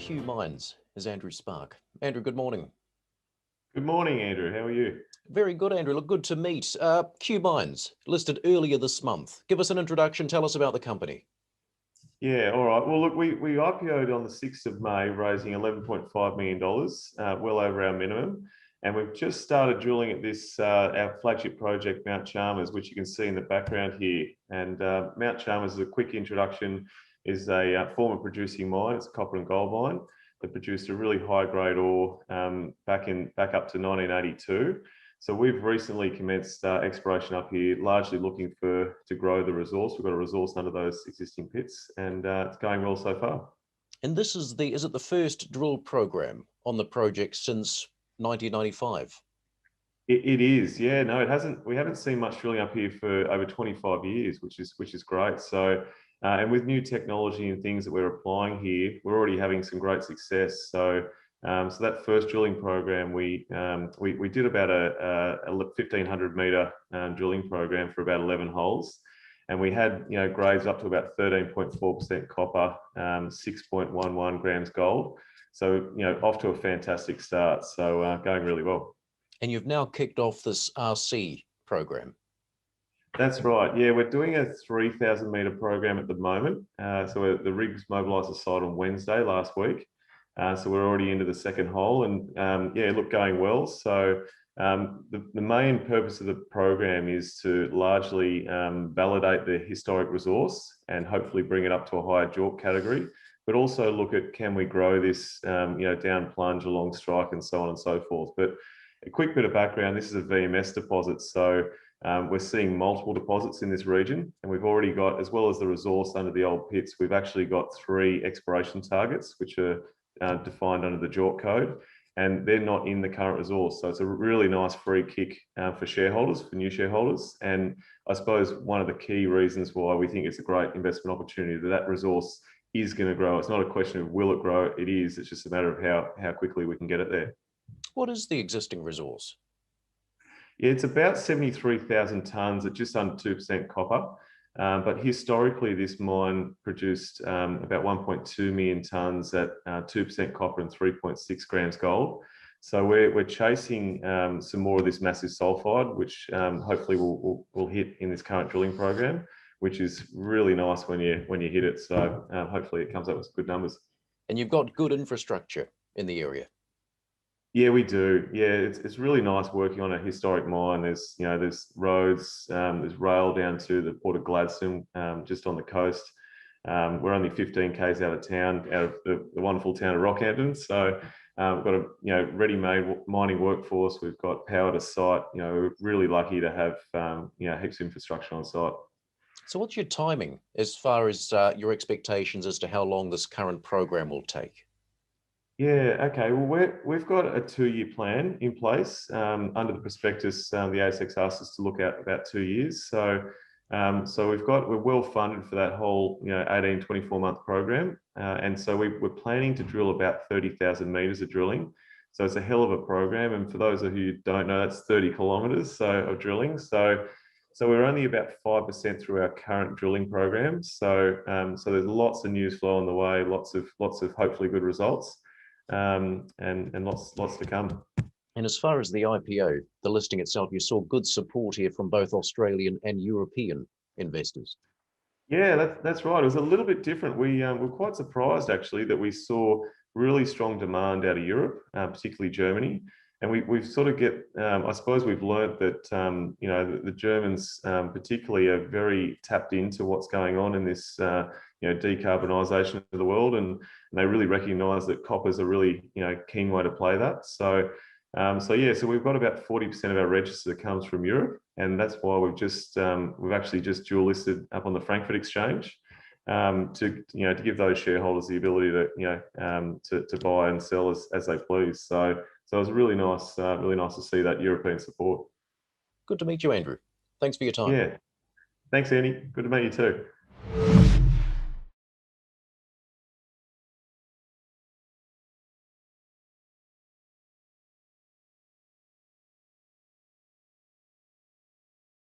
QMines is Andrew Sparke. Andrew, good morning. Good morning, Andrew. How are you? Very good, Andrew. Look, good to meet. QMines, listed earlier this month. Give us an introduction. Tell us about the company. Yeah, all right. Well, look, we IPO'd on the 6th of May, raising $11.5 million, well over our minimum. And we've just started drilling at this, our flagship project, Mt Chalmers, which you can see in the background here. And Mt Chalmers, as a quick introduction, is a former producing mine. It's a copper and gold mine that produced a really high-grade ore back up to 1982. So we've recently commenced exploration up here, largely looking to grow the resource. We've got a resource under those existing pits, and it's going well so far. And this is it the first drill program on the project since 1995? It is, yeah. No, it hasn't. We haven't seen much drilling up here for over 25 years, which is great. So, and with new technology and things that we're applying here, we're already having some great success. So, so that first drilling program, we did about a 1,500 meter drilling program for about 11 holes, and we had grades up to about 13.4% copper, 6.11 grams gold. So off to a fantastic start. So going really well. And you've now kicked off this RC program. That's right. Yeah, we're doing a 3,000 meter program at the moment. So the rigs mobilised the site on Wednesday last week. So we're already into the second hole, and yeah, look, going well. So the main purpose of the program is to largely validate the historic resource and hopefully bring it up to a higher JORC category, but also look at, can we grow this, down plunge, along strike, and so on and so forth. But a quick bit of background: this is a VMS deposit, so we're seeing multiple deposits in this region, and we've already got, as well as the resource under the old pits, we've actually got 3 exploration targets which are defined under the JORC code, and they're not in the current resource. So it's a really nice free kick for shareholders, for new shareholders. And I suppose one of the key reasons why we think it's a great investment opportunity, that resource is going to grow. It's not a question of will it grow, it is. It's just a matter of how quickly we can get it there. What is the existing resource? Yeah, it's about 73,000 tonnes at just under 2% copper. But historically, this mine produced about 1.2 million tonnes at 2% copper and 3.6 grams gold. So we're chasing some more of this massive sulfide, which hopefully we'll hit in this current drilling program, which is really nice when you hit it. So hopefully it comes up with good numbers. And you've got good infrastructure in the area. Yeah, we do. Yeah, it's really nice working on a historic mine. There's roads, there's rail down to the Port of Gladstone, just on the coast. We're only 15 k's out of town, out of the wonderful town of Rockhampton. So we've got a ready-made mining workforce. We've got power to site. We're really lucky to have heaps of infrastructure on site. So what's your timing as far as your expectations as to how long this current program will take? Yeah, okay. Well, we've got a 2-year plan in place. Under the prospectus, the ASX asked us to look at about 2 years. So, we're well funded for that whole 18, 24-month program. And so we're planning to drill about 30,000 meters of drilling. So it's a hell of a program. And for those of you who don't know, that's 30 kilometers of drilling. So we're only about 5% through our current drilling program. So there's lots of news flow on the way, lots of hopefully good results. And lots to come. And as far as the IPO, the listing itself, you saw good support here from both Australian and European investors. Yeah, that's right. It was a little bit different. We were quite surprised actually that we saw really strong demand out of Europe, particularly Germany. And we've sort of I suppose we've learned that the Germans particularly are very tapped into what's going on in this decarbonisation of the world, and they really recognise that copper is a really keen way to play that. So we've got about 40% of our register that comes from Europe, and that's why we've actually just dual listed up on the Frankfurt Exchange to give those shareholders the ability to buy and sell as they please. So it was really nice to see that European support. Good to meet you, Andrew. Thanks for your time. Yeah, thanks, Andy. Good to meet you too.